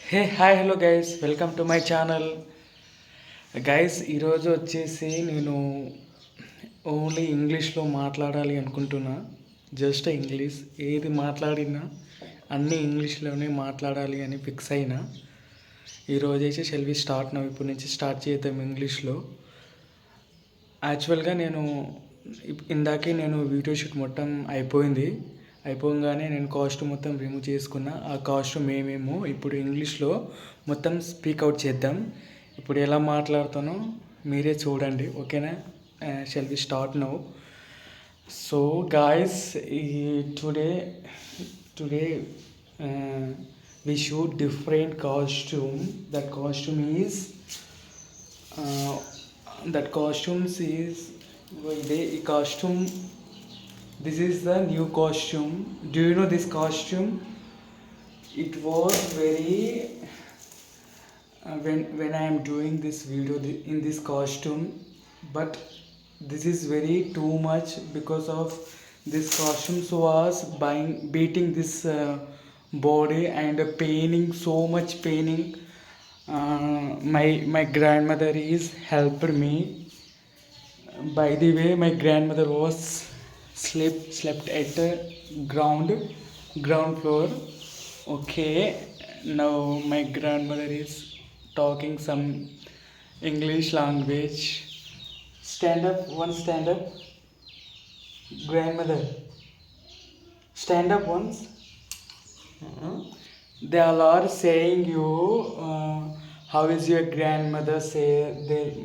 Hey hi hello guys, welcome to my channel. Guys, ఈరోజు వచ్చేసి నేను ఓన్లీ ఇంగ్లీష్లో మాట్లాడాలి అనుకుంటున్నా. జస్ట్ ఇంగ్లీష్, ఏది మాట్లాడినా అన్నీ ఇంగ్లీష్లోనే మాట్లాడాలి అని ఫిక్స్ అయినా. ఈరోజు అయితే షెల్ వి స్టార్ట్ నౌ, ఇప్పటి నుంచి స్టార్ట్ చేద్దాం ఇంగ్లీష్లో. యాక్చువల్గా ఇందాకే నేను వీడియో షూట్ మొత్తం అయిపోగానే నేను కాస్ట్యూమ్ మొత్తం రిమూవ్ చేసుకున్నా. ఆ కాస్ట్యూమ్ ఏమేమో ఇప్పుడు ఇంగ్లీష్లో మొత్తం స్పీక్ అవుట్ చేద్దాం. ఇప్పుడు ఎలా మాట్లాడుతానో మీరే చూడండి, ఓకేనా? Shall we start now. So guys, today we shoot different costume. That costumes is the costume. This is the new costume. Do you know this costume? It was very when I am doing this video in this costume, but this is very too much because of this costumes was beating this body and paining, so much paining. My grandmother is helped me. By the way, my grandmother was slept at the ground floor. Okay, now my grandmother is talking some English language. Stand up, grandmother. Stand up once. They all are saying you, how is your grandmother?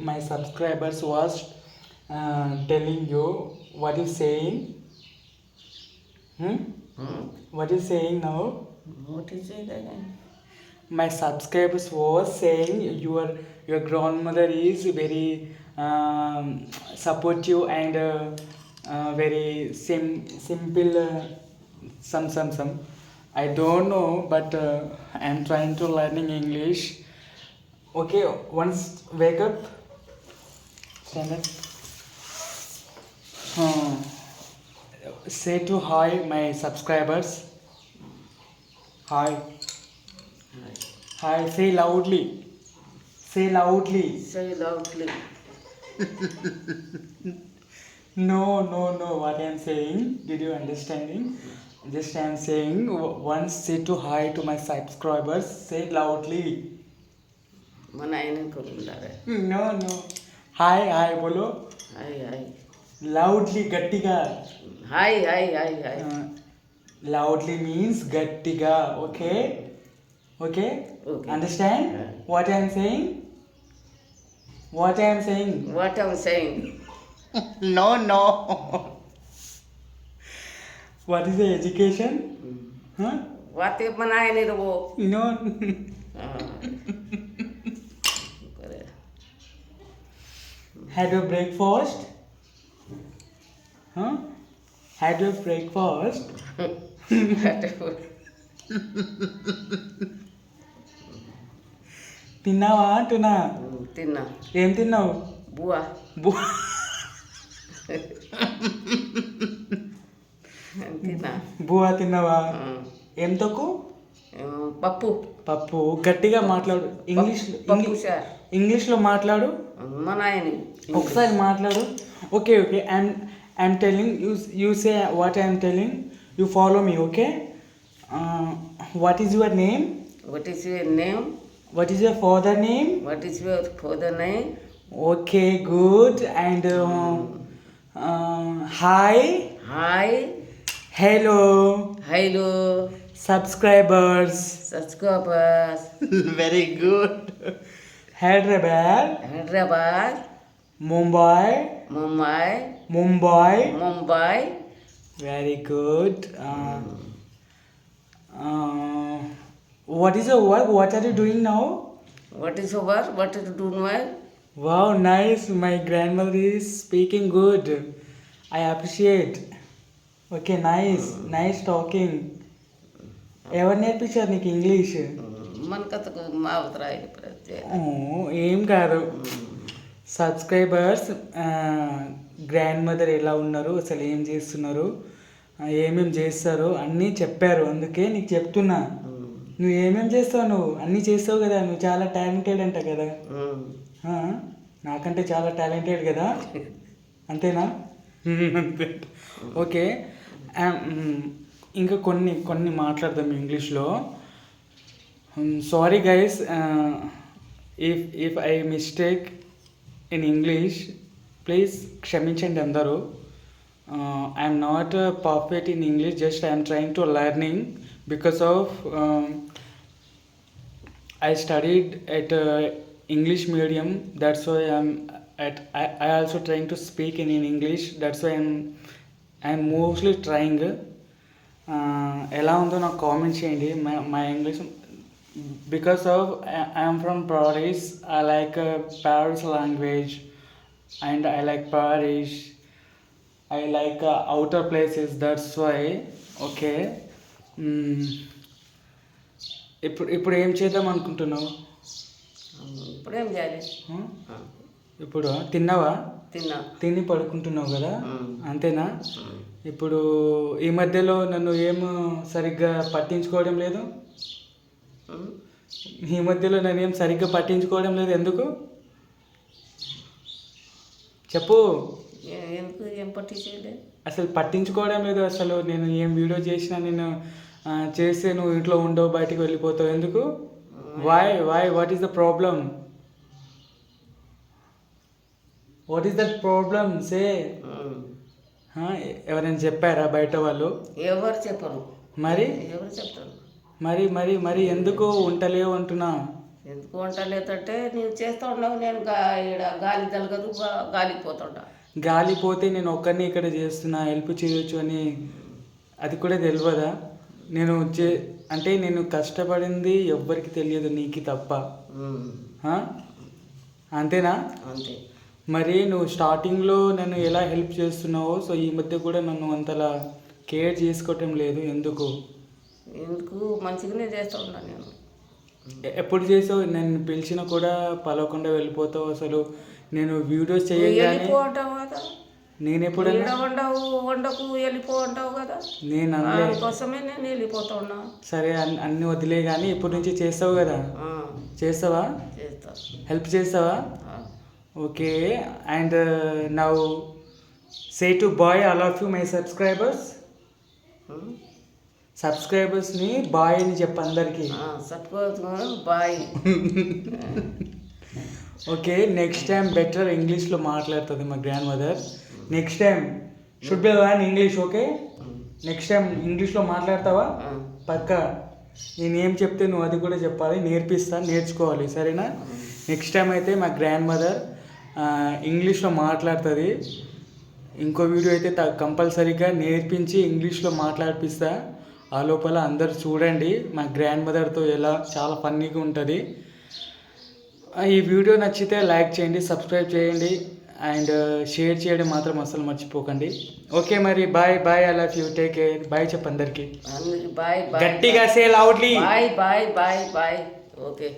My subscribers was telling you what you saying. What you saying now? What is it again? My subscribers was saying your grandmother is very supportive and very simple. Some. I don't know, but I'm trying to learning English. Okay, once wake up, stand up. Say to hi my subscribers. Hi. Hi. Say loudly. Say loudly. No. What I'm saying, did you understanding? Just I'm saying once say to hi to my subscribers. Say loudly. మన ఆయన కొడుకుంటారా? No. Hi bolo. Hi. Loudly, గట్టిగా. Hi. Loudly means గట్టిగా. Okay. Understand what I'm saying? What I'm saying? No. What is the education? What if మన ఆయన ఇరువు? No. Had your breakfast? Had your breakfast? తిన్నావా అంటున్నా. తిన్నా. ఏం తిన్నావు? బువ్వా. తిన్నా. బువ్వా తిన్నావా? ఏం తొక్కు? పప్పు. గట్టిగా మాట్లాడు. ఇంగ్లీష్లో మాట్లాడు. మా నాయని ఒకసారి మాట్లాడు. Okay. I'm telling you say what I'm telling. You follow me, okay? What is your name? What is your name? What is your father name? What is your father name? Okay, good. And hi. Hello. Subscribers. Very good. Hyderabad. Mumbai. Very good. What is your work? What are you doing now? What is your work? What are you doing well? Wow, nice. My grandmother is speaking good. I appreciate. Okay, nice talking. ఎవరు నేర్పించారు నీకు English? మన కథకు మా అవతరాయి ప్రత్యేక. ఏం కాదు. Subscribers grand mother ఎలా ఉన్నారు, అసలు ఏం చేస్తున్నారు, ఏమేమి చేస్తారు అన్నీ చెప్పారు. అందుకే నీకు చెప్తున్నా. నువ్వు ఏమేమి చేస్తావు? నువ్వు అన్నీ చేస్తావు కదా, నువ్వు చాలా టాలెంటెడ్ అంట కదా. ఆ? నాకంటే చాలా టాలెంటెడ్ కదా, అంతేనా? అంతే. ఓకే. ఇంకా కొన్ని కొన్ని మాట్లాడదాం ఇంగ్లీష్లో. Sorry guys, if I mistake in English, please క్షమించండి అందరూ. I'm not perfect in English, just I'm trying to learning because of I studied at English medium. That's why I also trying to speak in English. That's why I'm mostly trying. ఎలా ఉందో నాకు comment చేయండి my English. Because of I'm from Paris. I like Paris language and I like Paris. I like outer places. That's why. Okay. ఇప్పుడు ఏం చేద్దాం అనుకుంటున్నావు? ఇప్పుడేం చేయాలి? ఇప్పుడు తిన్నావా? తిన్నా. తిని పడుకుంటున్నావు కదా, అంతేనా? ఇప్పుడు ఈ మధ్యలో నన్ను ఏం సరిగ్గా పట్టించుకోవడం లేదు. ఈ మధ్యలో నన్ను ఏం సరిగ్గా పట్టించుకోవడం లేదు. ఎందుకు చెప్పు? ఎందుకు ఏం పట్టించేయలే? అసలు పట్టించుకోవడం లేదు. అసలు నేను ఏం వీడియో చేసినా, నేను చేస్తే నువ్వు ఇంట్లో ఉండవు, బయటికి వెళ్ళిపోతావు. ఎందుకు? What is the problem? What is that problem? Say. ఎవరైనా చెప్పారా బయట వాళ్ళు? ఎవరు చెప్పరు. మరి ఎవరు చెప్తారు? మరి మరి మరి ఎందుకు ఉంటలేవు అంటున్నా? ఎందుకు వంటలేదంటే నీవు చేస్తూ ఉండవు, నేను ఇక్కడ గాలి తలగదు, గాలికి పోతుంటా. గాలి పోతే నేను ఒక్కరిని ఇక్కడ చేస్తున్నా, హెల్ప్ చేయొచ్చు అని అది కూడా తెలియదా? అంటే నేను కష్టపడింది ఎవ్వరికి తెలియదు, నీకు తప్ప. అంతేనా? అంతే. మరి నువ్వు స్టార్టింగ్లో నన్ను ఎలా హెల్ప్ చేస్తున్నావో, సో ఈ మధ్య కూడా నన్ను అంతలా కేర్ చేసుకోవటం లేదు. ఎందుకు మంచిగానే చేస్తూ ఉన్నా నేను. ఎప్పుడు చేసావు? నేను పిలిచినా కూడా పలవకుండా వెళ్ళిపోతావు. అసలు నేను వీడియోస్ చేయగానే నేను ఎప్పుడు వండకు వెళ్ళిపో అంటావు కదా, నేను కోసమే నేను వెళ్ళిపోతా ఉన్నా. సరే, అన్ని వదిలే కానీ ఇప్పటి నుంచి చేస్తావు కదా. చేస్తావా? చేస్తా. హెల్ప్ చేస్తావా? Okay. And now say to bye all of you my సబ్స్క్రైబర్స్ని బాయ్ అని చెప్పు అందరికీ. Bye. Okay. Next time better ఇంగ్లీష్లో మాట్లాడుతుంది మా grandmother. Next time should be learn English. Okay. Next time ఇంగ్లీష్లో మాట్లాడతావా? పక్కా. నేను ఏం చెప్తే నువ్వు అది కూడా చెప్పాలి, నేర్చుకోవాలి. సరేనా? నెక్స్ట్ టైం అయితే మా గ్రాండ్ మదర్ ఇంగ్లీష్లో మాట్లాడుతుంది. ఇంకో వీడియో అయితే కంపల్సరీగా నేర్పించి ఇంగ్లీష్లో మాట్లాడిపిస్తా. ఆ లోపల అందరు చూడండి మా గ్రాండ్ మదర్తో ఎలా చాలా ఫన్నీగా ఉంటుంది. ఈ వీడియో నచ్చితే లైక్ చేయండి, సబ్స్క్రైబ్ చేయండి అండ్ షేర్ చేయడం మాత్రం అసలు మర్చిపోకండి. ఓకే, మరి bye bye. I love you. Take care. Bye చెప్పు అందరికి. బాయ్. గట్టిగా say loudly. Bye bye bye bye. Okay.